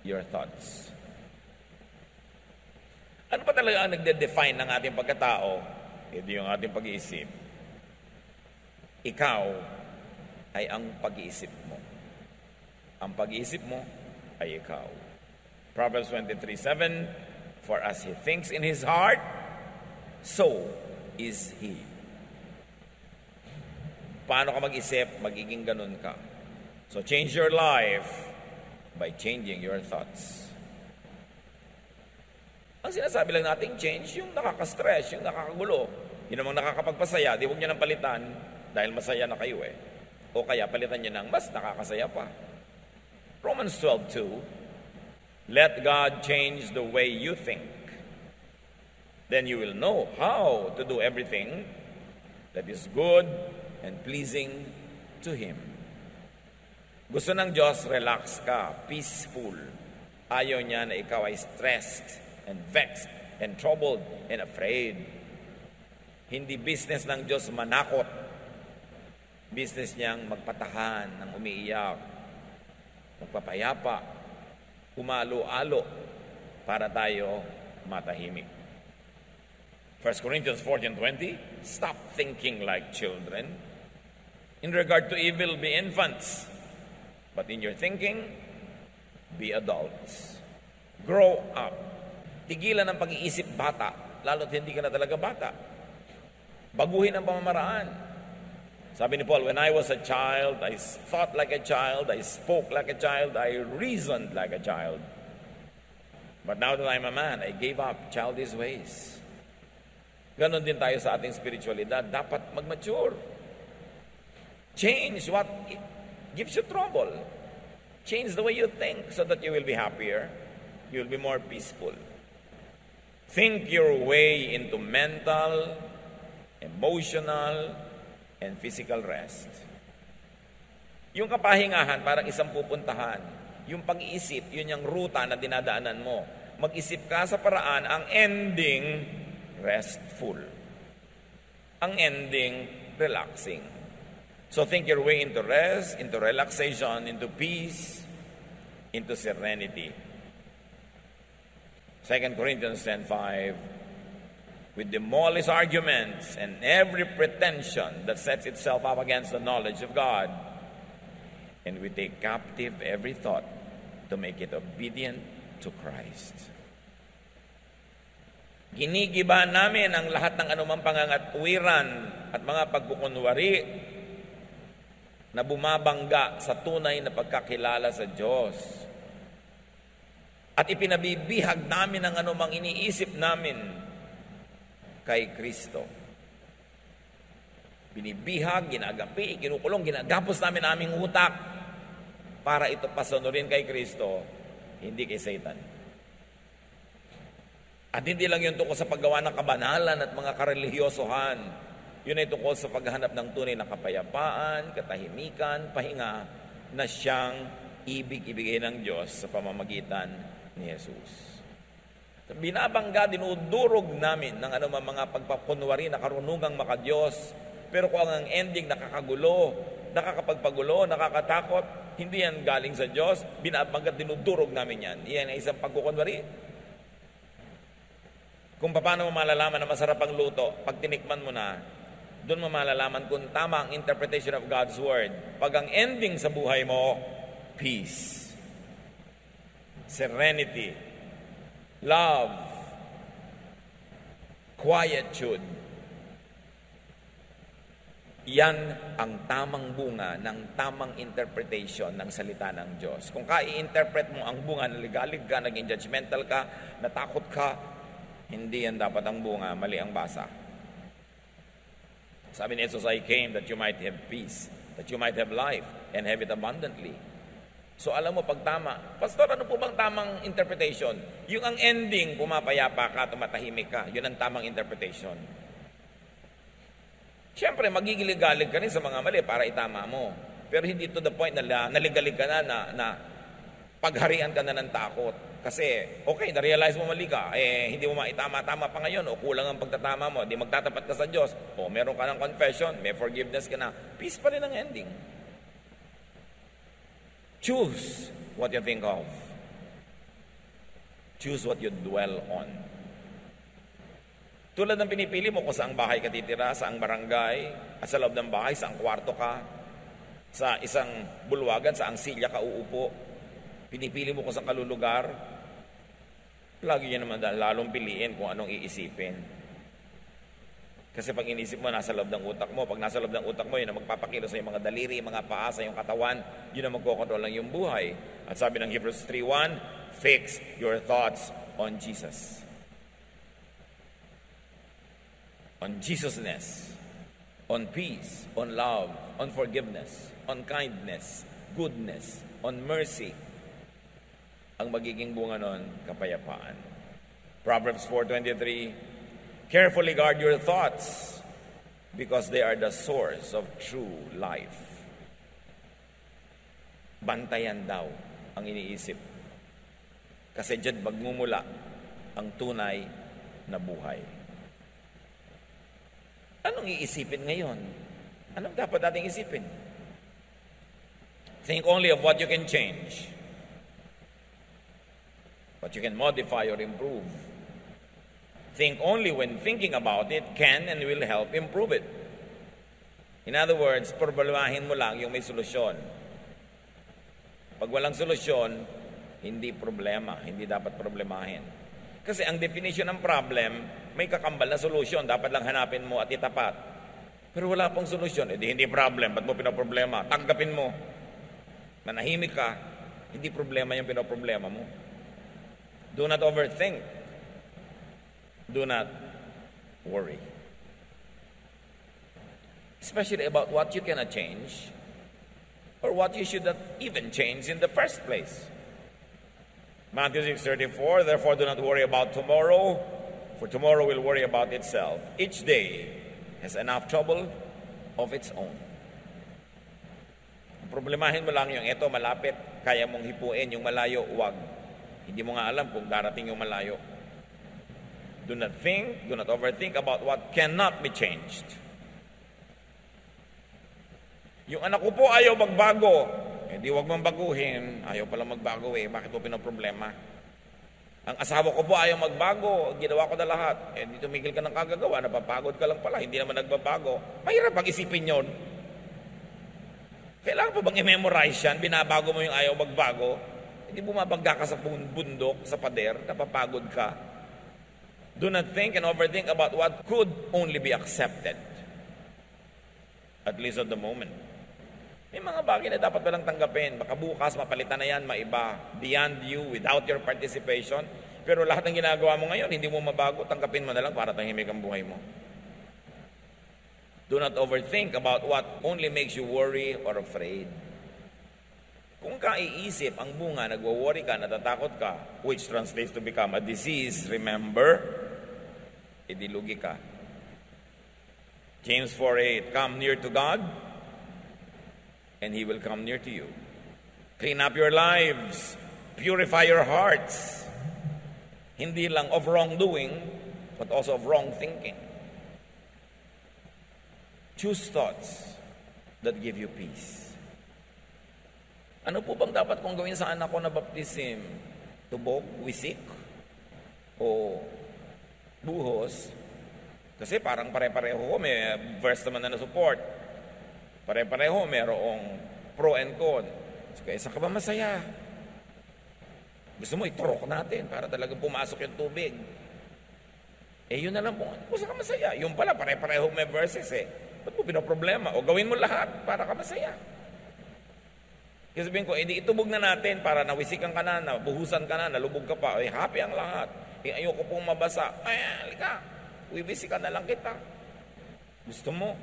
your thoughts. Ano pa talaga ang nagde-define ng ating pagkatao? Ito yung ating pag-iisip. Ikaw ay ang pag-iisip mo. Ang pag-iisip mo ay ikaw. Proverbs 23:7, for as he thinks in his heart, so is he. Paano ka mag-isip? Magiging ganun ka. So change your life by changing your thoughts. Ang sinasabi lang natin, change yung nakaka-stress, yung nakakagulo. Yun namang nakakapagpasaya, di huwag nyo nang palitan dahil masaya na kayo eh. O kaya palitan nyo ng mas nakakasaya pa. Romans 12:2, let God change the way you think. Then you will know how to do everything that is good and pleasing to Him. Gusto ng Diyos, relax ka, peaceful. Ayaw niya na ikaw ay stressed and vexed and troubled and afraid. Hindi business ng Diyos manakot. Business niyang magpatahan ng umiiyak, magpapayapa, umalo-alo para tayo matahimik. 1 Corinthians 14:20, stop thinking like children. In regard to evil, be infants. But in your thinking, be adults. Grow up. Tigilan ang pag-iisip bata, lalo't hindi ka na talaga bata. Baguhin ang pamamaraan. Sabi ni Paul, when I was a child, I thought like a child, I spoke like a child, I reasoned like a child. But now that I'm a man, I gave up childish ways. Ganon din tayo sa ating spiritualidad. Dapat mag-mature. Change what gives you trouble. Change the way you think so that you will be happier. You will be more peaceful. Think your way into mental, emotional, and physical rest. Yung kapahingahan, parang isang pupuntahan. Yung pag-iisip, yun yung ruta na dinadaanan mo. Mag-isip ka sa paraan, ang ending, restful. Ang ending, relaxing. So think your way into rest, into relaxation, into peace, into serenity. 2 Corinthians 10:5, we demolish arguments and every pretension that sets itself up against the knowledge of God, and we take captive every thought to make it obedient to Christ. Ginigiba namin ang lahat ng anumang pangangatwiran at mga pagkukunwari na bumabangga sa tunay na pagkakilala sa Diyos. At ipinabibihag namin ang anumang iniisip namin kay Kristo. Binibihag, ginagapi, kinukulong, ginagapos namin aming utak para ito pasunurin kay Kristo, hindi kay Satan. At hindi lang yun tungkol sa paggawa ng kabanalan at mga karelihiyosohan. Yun ay tungkol sa paghahanap ng tunay na kapayapaan, katahimikan, pahinga na siyang ibig-ibigay ng Diyos sa pamamagitan ni Jesus. Binabangga, dinudurog namin ng anumang mga pagpakunwari na karunungang makadiyos. Pero kung ang ending nakakagulo, nakakapagpagulo, nakakatakot, hindi yan galing sa Diyos, binabangga, dinudurog namin yan. Iyan ay isang pagkukunwari. Kung paano mo malalaman na masarap ang luto, pag tinikman mo na, doon mo malalaman kung tama ang interpretation of God's Word. Pag ang ending sa buhay mo, peace, serenity, love, quietude. Yan ang tamang bunga ng tamang interpretation ng salita ng Diyos. Kung i-interpret mo ang bunga na ligalig ka, naging judgmental ka, natakot ka, hindi yan dapat ang bunga, mali ang basa. Sabi ni Jesus, I came that you might have peace, that you might have life, and have it abundantly. So alam mo pag tama, Pastor, ano po bang tamang interpretation? Yung ang ending, pumapayapa ka, tumatahimik ka, yun ang tamang interpretation. Siyempre, magigilig-galig ka rin sa mga mali para itama mo. Pero hindi to the point na naligalig ka na pagharian ka na ng takot. Kasi, okay, na-realize mo mali ka, hindi mo maitama-tama pa ngayon, o kulang ang pagtatama mo, di magtatapat ka sa Diyos, o meron ka ng confession, may forgiveness ka na, peace pa rin ang ending. Choose what you think of. Choose what you dwell on. Tulad ng pinipili mo kung saang bahay ka titira, saang barangay, at sa loob ng bahay, saang kwarto ka, sa isang bulwagan, saang silya ka uupo, pinipili mo kung saang kalulugar, lagi nyo naman lalong piliin kung anong iisipin. Kasi pag inisip mo, nasa loob ng utak mo. Pag nasa loob ng utak mo, yun ang magpapakilo sa iyong mga daliri, mga paa, sa iyong katawan, yun ang magkokontrol ng iyong buhay. At sabi ng Hebrews 3:1, fix your thoughts on Jesus. On Jesusness, on peace, on love, on forgiveness, on kindness, goodness, on mercy. Ang magiging bunga nun, kapayapaan. Proverbs 4:23, carefully guard your thoughts because they are the source of true life. Bantayan daw ang iniisip. Kasi dyan magmumula ang tunay na buhay. Anong iisipin ngayon? Anong dapat nating isipin? Think only of what you can change. What you can modify or improve. Think only when thinking about it can and will help improve it. In other words, problemahin mo lang yung may solusyon. Pag walang solusyon, hindi problema, hindi dapat problemahin. Kasi ang definition ng problem, may kakambal na solusyon, dapat lang hanapin mo at itapat. Pero wala pong solusyon, hindi problem, ba't mo pinaproblema? Tanggapin mo. Manahimik ka, hindi problema yung pinaproblema mo. Do not overthink. Do not worry. Especially about what you cannot change or what you should not even change in the first place. Matthew 6:34, therefore do not worry about tomorrow, for tomorrow will worry about itself. Each day has enough trouble of its own. Problemahin mo lang yung eto malapit, kaya mong hipuin, yung malayo, wag. Hindi mo nga alam kung darating yung malayo. Do not overthink about what cannot be changed. Yung anak ko po ayaw magbago. Di wag mong baguhin. Ayaw pala magbago Bakit mo pinaproblema? Ang asawa ko po ayaw magbago. Ginawa ko na lahat. Di tumigil ka ng kagagawa. Napapagod ka lang pala. Hindi naman nagbabago. Mahirap pag-isipin yun. Kailangan pa bang i-memorize yan? Binabago mo yung ayaw magbago. Hindi bumabangga ka sa bundok, sa pader. Napapagod ka. Do not think and overthink about what could only be accepted. At least at the moment. May mga bagay na dapat walang tanggapin. Baka bukas, mapalitan na yan, maiba. Beyond you, without your participation. Pero lahat ng ginagawa mo ngayon, hindi mo mabago. Tanggapin mo na lang para tahimik ang buhay mo. Do not overthink about what only makes you worry or afraid. Kung kaiisip ang bunga, nagwo-worry ka, natatakot ka, which translates to become a disease, remember, idilugi ka. James 4:8, come near to God, and He will come near to you. Clean up your lives, purify your hearts. Hindi lang of wrongdoing, but also of wrong thinking. Choose thoughts that give you peace. Ano po bang dapat kong gawin sa anak ko na baptism? Tubog, wisik, o buhos? Kasi parang pare-pareho ko, may verse naman na support. Pare-pareho, mayroong pro and con. So, kaya saan ka ba masaya? Gusto mo iturok natin para talagang pumasok yung tubig. Yun na lang po. Kung saan ka masaya? Yung pala, pare-pareho may verses Ba't mo pinaproblema? O gawin mo lahat para ka masaya. Kasi sabihin ko, itubog na natin para nawisikan ka na, nabuhusan ka na, nalubog ka pa. Happy ang lahat. Ayoko pong mabasa. Halika. Uwibisikan na lang kita. Gusto mo?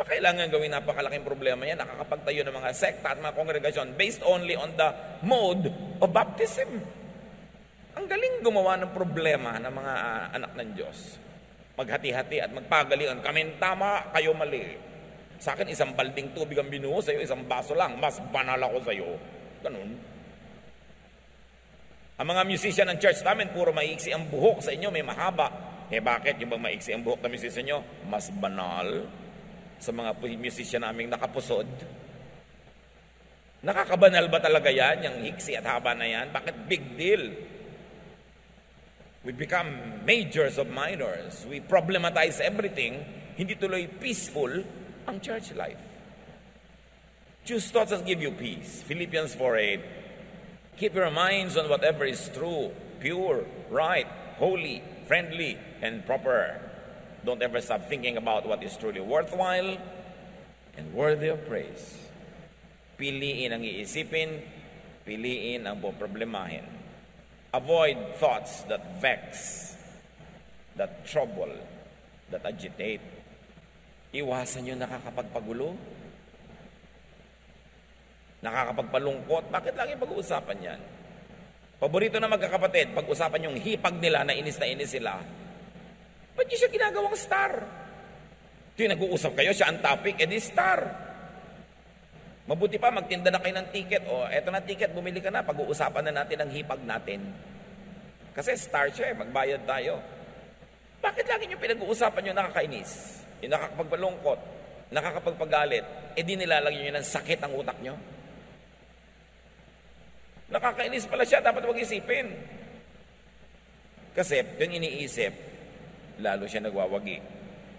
Pa kailangan gawin napakalaking problema yan, nakakapagtayo ng mga sekta at mga kongregasyon based only on the mode of baptism. Ang galing gumawa ng problema ng mga anak ng Diyos. Maghati-hati at magpagalian. Kami tama, kayo mali. Sa akin, isang balding tubig ang binuho sa'yo, isang baso lang. Mas banal ako sa'yo. Ganun. Ang mga musician ng church namin, puro maiksi ang buhok. Sa inyo, may mahaba. Bakit? Yung bang maiksi ang buhok ng musician nyo? Mas banal sa mga musician naming nakapusod. Nakakabanal ba talaga yan? Yung hiksi at haba na yan? Bakit big deal? We become majors of minors. We problematize everything. Hindi tuloy peaceful ang church life. Choose thoughts that give you peace. Philippians 4:8. Keep your minds on whatever is true, pure, right, holy, friendly, and proper. Don't ever stop thinking about what is truly worthwhile and worthy of praise. Piliin ang iisipin, piliin ang poproblemahin. Avoid thoughts that vex, that trouble, that agitate. Iwasan yung nakakapagpagulo, nakakapagpalungkot. Bakit lagi pag-uusapan yan? Paborito na magkakapatid, pag-usapan yung hipag nila na inis sila. Ba't niyo siya ginagawang star? Ito yung nag-uusap kayo, siya ang topic, edi star. Mabuti pa, magtinda na kayo ng ticket. O, eto na ticket, bumili ka na. Pag-uusapan na natin ang hipag natin. Kasi star siya, magbayad tayo. Bakit lagi nyo pinag-uusapan yung nakakainis? Yung nakakapagpalungkot, nakakapagpagalit, di nilalagyan nyo ng sakit ang utak nyo? Nakakainis pala siya, dapat huwag isipin. Kasi yung iniisip, lalo siya nagwawagi.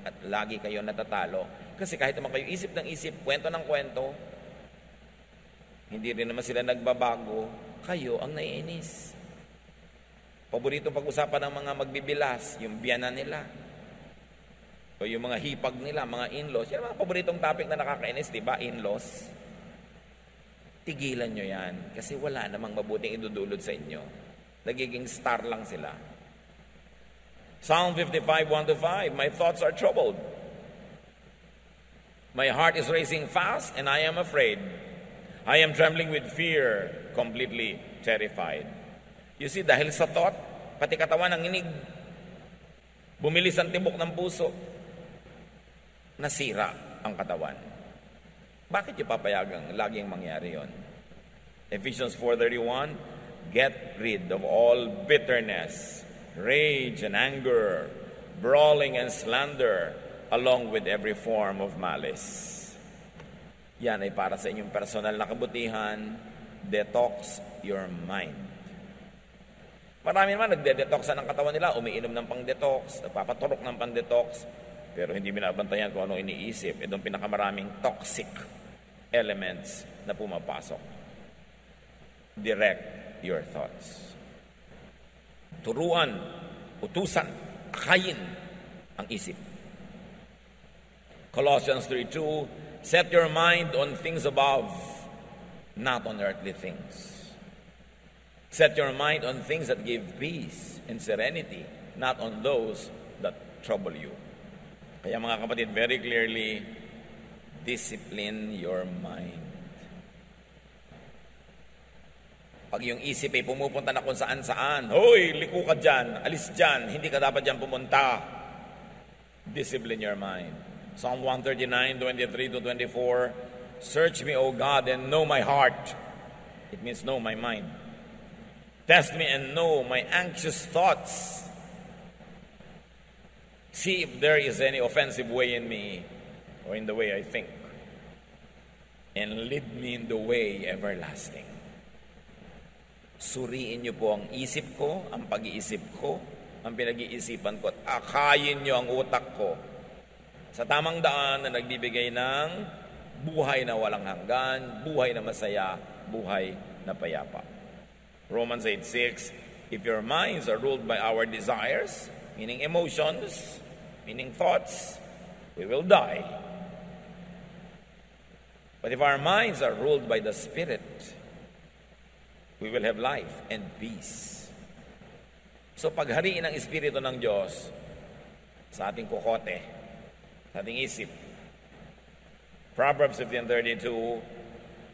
At lagi kayo natatalo. Kasi kahit naman kayo isip ng isip, kwento ng kwento, hindi rin naman sila nagbabago, kayo ang naiinis. Paborito pag-usapan ng mga magbibilas, yung biyana nila. O yung mga hipag nila, mga in-laws. Yan ang mga paboritong topic na nakakainis, di ba? In-laws. Tigilan nyo yan. Kasi wala namang mabuting idudulot sa inyo. Nagiging star lang sila. Psalm 55:1-5, my thoughts are troubled. My heart is racing fast and I am afraid. I am trembling with fear, completely terrified. You see, dahil sa thought, pati katawan ng inig, bumilis ang tibok ng puso, nasira ang katawan. Bakit yung papayagang laging mangyari yon? Ephesians 4:31, get rid of all bitterness, rage and anger, brawling and slander, along with every form of malice. Yan ay para sa inyong personal na kabutihan. Detox your mind. Marami naman nagde-detoxan ng katawan nila, umiinom ng pang-detox, nagpapaturok ng pang-detox, pero hindi binabantayan kung ano iniisip. Itong pinakamaraming toxic elements na pumapasok. Direct your thoughts. Turuan, utusan, akayin ang isip. Colossians 3:2, set your mind on things above, not on earthly things. Set your mind on things that give peace and serenity, not on those that trouble you. Kaya mga kapatid, very clearly, discipline your mind. Pag yung isip ay pumupunta na kung saan-saan, hoy, liko ka dyan, alis dyan, hindi ka dapat dyan pumunta. Discipline your mind. Psalm 139:23-24, search me, O God, and know my heart. It means know my mind. Test me and know my anxious thoughts. See if there is any offensive way in me or in the way I think. And lead me in the way everlasting. Suriin niyo po ang isip ko, ang pag-iisip ko, ang pinag-iisipan ko, at akayin niyo ang utak ko sa tamang daan na nagbibigay ng buhay na walang hanggan, buhay na masaya, buhay na payapa. Romans 8:6, if your minds are ruled by our desires, meaning emotions, meaning thoughts, we will die. But if our minds are ruled by the Spirit, we will have life and peace. So paghariin ang Espiritu ng Diyos sa ating kokote, sa ating isip, Proverbs 15:32,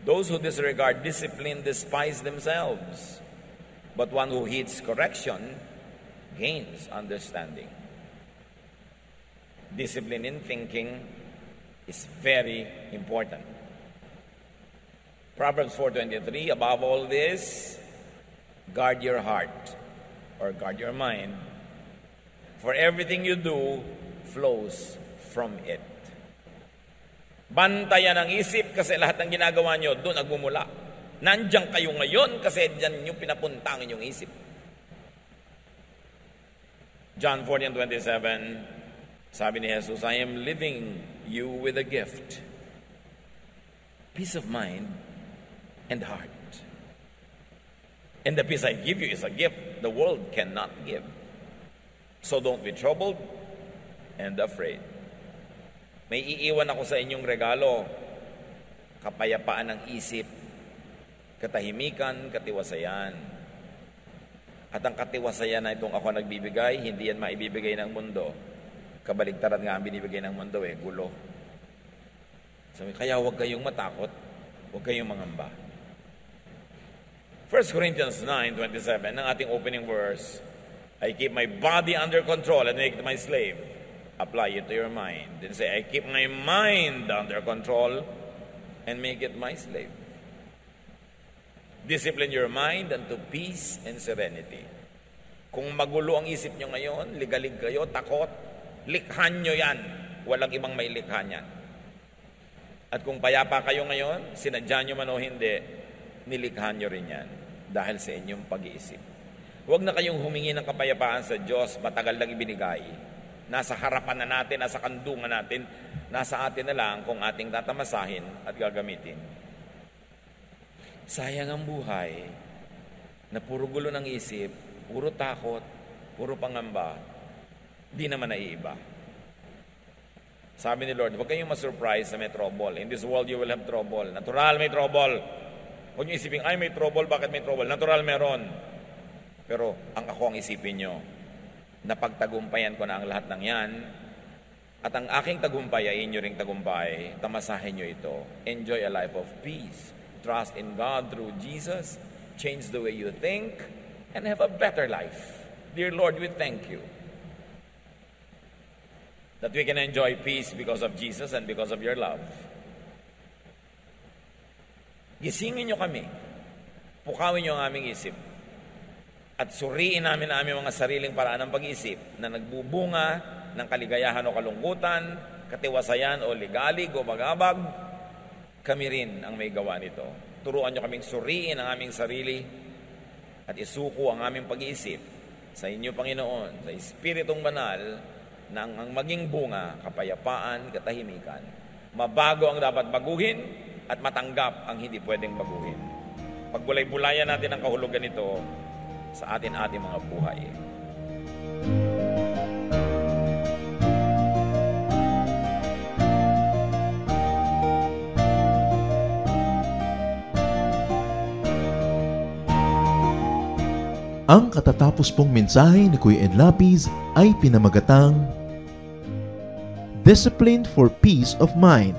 those who disregard discipline despise themselves, but one who heeds correction gains understanding. Discipline in thinking is very important. Proverbs 4:23, above all this, guard your heart or guard your mind, for everything you do flows from it. Bantayan ang isip kasi lahat ng ginagawa nyo doon nagmumula. Nandiyan kayo ngayon kasi diyan nyo pinapunta ang inyong isip. John 14:27, sabi ni Jesus, I am leaving you with a gift, peace of mind and heart. And the peace I give you is a gift the world cannot give. So don't be troubled and afraid. May iiwan ako sa inyong regalo, kapayapaan ng isip, katahimikan, katiwasayan. At ang katiwasayan na itong ako nagbibigay, hindi yan maibibigay ng mundo. Kabaligtaran nga ang binibigay ng mundo gulo. So, kaya huwag kayong matakot, huwag kayong mangamba. 1 Corinthians 9:27, ang ating opening verse, I keep my body under control and make it my slave. Apply it to your mind. Then say, I keep my mind under control and make it my slave. Discipline your mind unto peace and serenity. Kung magulo ang isip nyo ngayon, ligalig kayo, takot, likhan nyo yan. Walang ibang may likha niyan. At kung payapa kayo ngayon, sinadya nyo man o hindi, nilikhan nyo rin yan dahil sa inyong pag-iisip. Huwag na kayong humingi ng kapayapaan sa Diyos, matagal lang ibinigay. Nasa harapan na natin, nasa kandungan natin, nasa atin na lang kung ating tatamasahin at gagamitin. Sayang ang buhay na puro gulo ng isip, puro takot, puro pangamba, di naman naiiba. Sabi ni Lord, huwag kayong masurprise na may trouble. In this world you will have trouble. Natural may trouble. Huwag niyo isipin, ay may trouble, bakit may trouble? Natural meron. Pero ang ako ang isipin nyo, napagtagumpayan ko na ang lahat ng yan, at ang aking tagumpay ay inyo ring tagumpay, tamasahin nyo ito. Enjoy a life of peace. Trust in God through Jesus. Change the way you think and have a better life. Dear Lord, we thank you that we can enjoy peace because of Jesus and because of your love. Gisingin nyo kami. Pukawin nyo ang aming isip. At suriin namin ang aming mga sariling paraan ng pag-iisip na nagbubunga ng kaligayahan o kalungkutan, katiwasayan o ligalig o bagabag. Kami rin ang may gawa nito. Turuan nyo kaming suriin ang aming sarili at isuko ang aming pag-iisip sa inyo, Panginoon, sa Espiritong Banal, na ang maging bunga, kapayapaan, katahimikan. Mabago ang dapat baguhin at matanggap ang hindi pwedeng baguhin. Pagbulay-bulayan natin ang kahulugan nito sa ating mga buhay. Ang katatapos pong mensahe ni Kuya Ed Lapiz ay pinamagatang Discipline for Peace of Mind.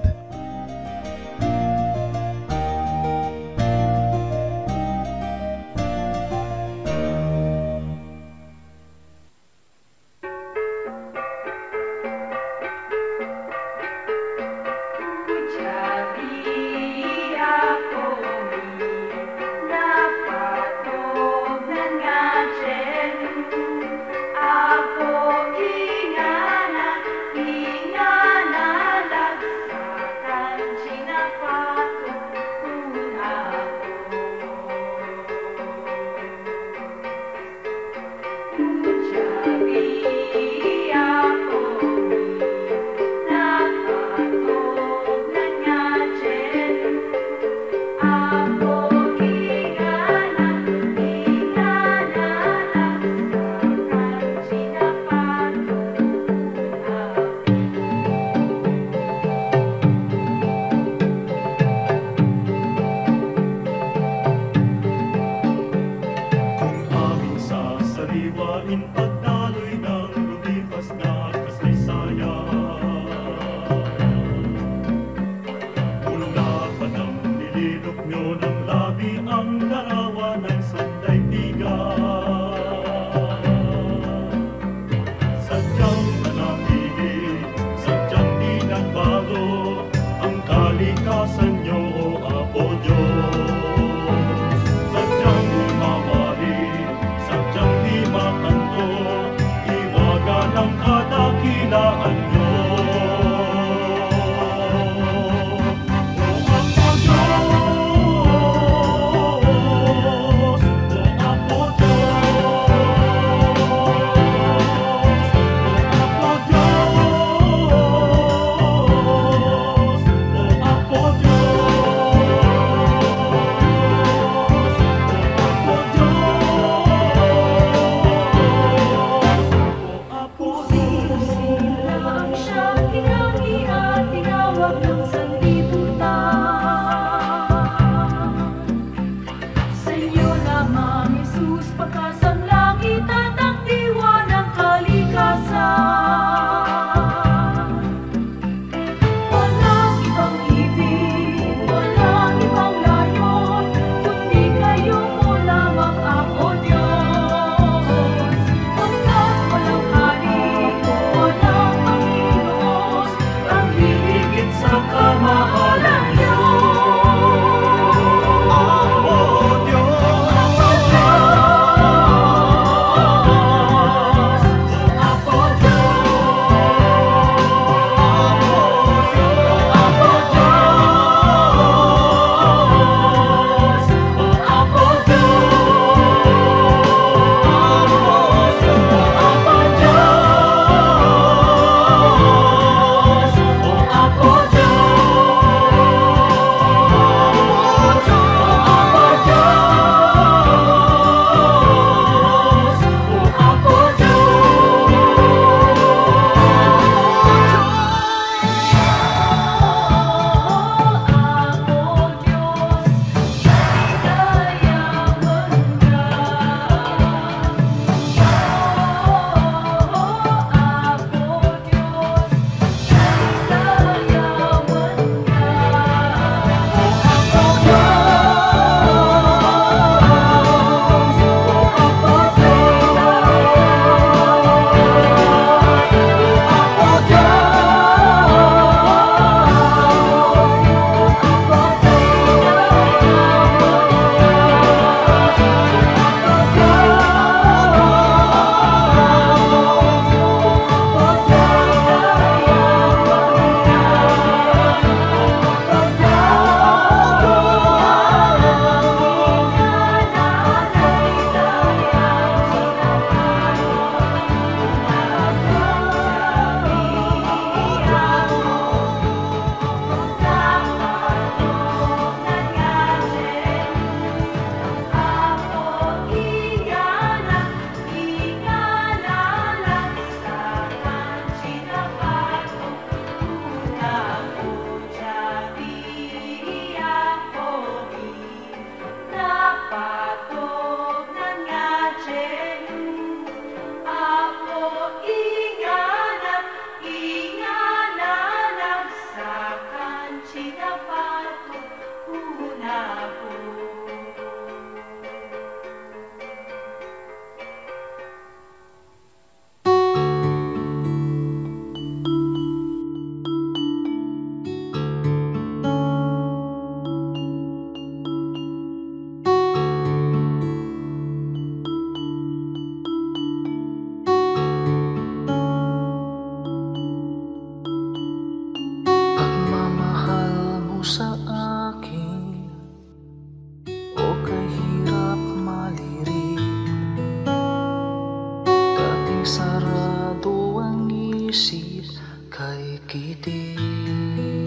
kiting.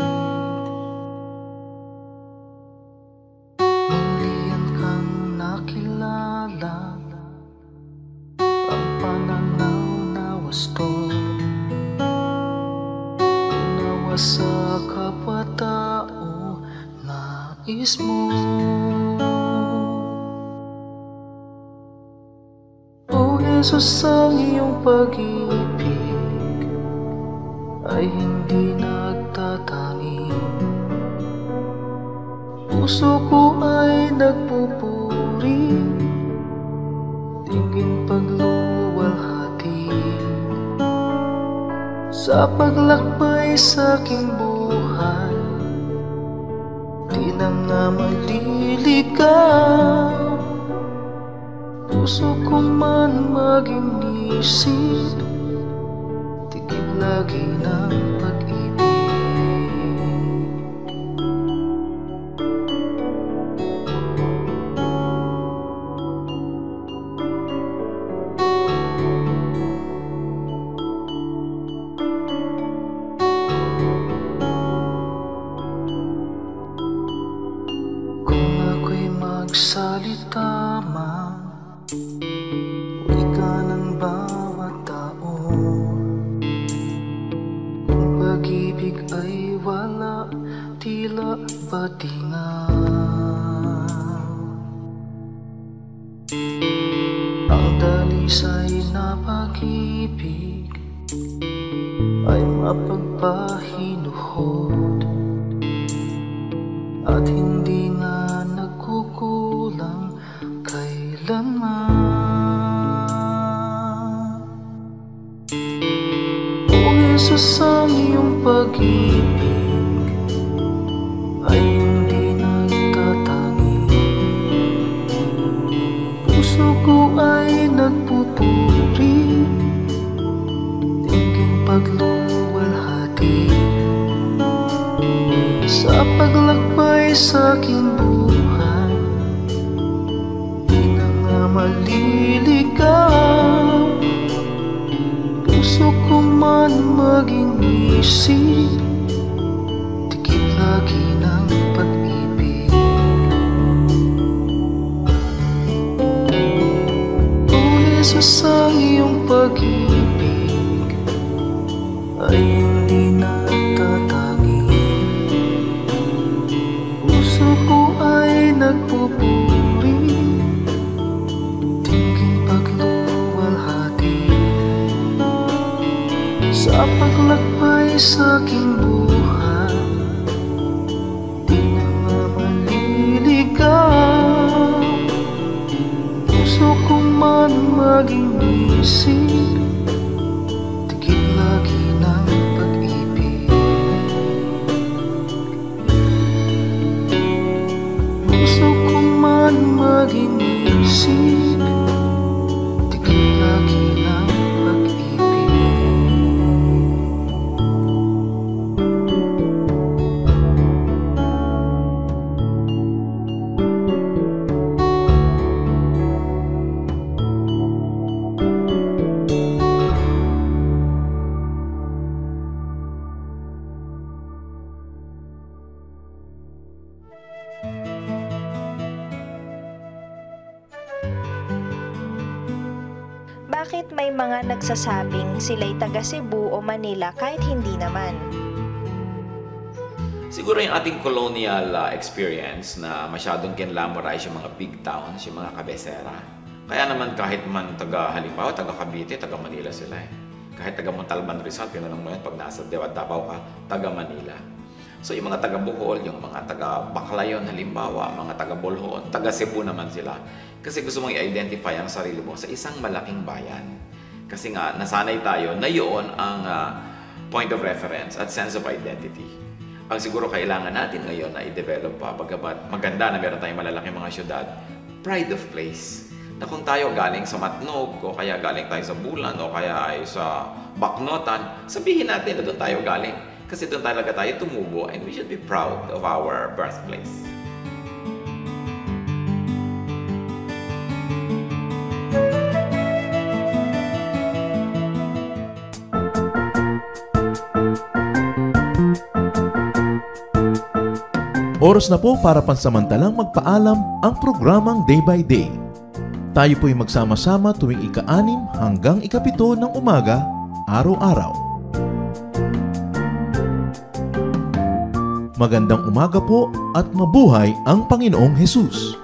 Mulian kang nakilala, ang pananaw na wasto, unawa sa kapwa-tao, nais mo. O Jesus, ang iyong pag-ibig ay hindi nagtatanging, puso ko ay nagpupuri, tingin pagluwalhati sa paglakbay sa aking buhay. Di na nga maliligaw, puso ko man maging isip, tigil lagi ng pag-ibig. Kung ako'y magsalita man, wika ng bawat tao, kung pag-ibig ay wala, tila batingaw. Ang dalisay na pag-ibig ay mapagpahinuhod, at hindi nga nagkukulang kailanman. O Jesus, ang iyong pag-ibig ay hindi nagtatanging, puso ko ay nagpupuri, tingin pagluwalhati sa paglakbay sa aking buhay. Di na nga maliligaw, puso ko man maging isip, tikit lagi ng pag-ibig. O Jesus, ang iyong pag-ibig ay hindi nagtatanging, puso ko ay nagpupuri, tingin pagluwalhati sa paglakbay sa aking buhay. Di na nga maliligaw, puso ko man maging isip, tikit lagi ng pag-ibig. Puso ko man maging isip, tikit lagi ng pag-ibig. Bakit may mga nagsasabing sila'y taga Cebu o Manila kahit hindi naman? Siguro yung ating colonial experience na masyadong kinlamorize yung mga big towns, yung mga kabesera. Kaya naman kahit man halimbawa taga Cavite, taga Manila sila eh. Kahit taga Montalban, Rizal, pinanong mo yan pag nasa Davao ka, taga Manila. So yung mga taga Bohol, yung mga taga Baclayon halimbawa, mga taga Bolhon, taga Cebu naman sila. Kasi gusto mong i-identify ang sarili mo sa isang malaking bayan. Kasi nga, nasanay tayo na yun ang point of reference at sense of identity. Ang siguro kailangan natin ngayon na i-develop pa, bagamat maganda na meron tayong malalaking mga syudad, pride of place. Na kung tayo galing sa Matnog, o kaya galing tayo sa Bulan, o kaya ay sa Baknotan, sabihin natin na doon tayo galing. Kasi doon talaga tayo tumubo and we should be proud of our birthplace. Oras na po para pansamantalang magpaalam ang programang Day by Day. Tayo po'y magsama-sama tuwing ika-6 hanggang ika-7 ng umaga, araw-araw. Magandang umaga po at mabuhay ang Panginoong Hesus!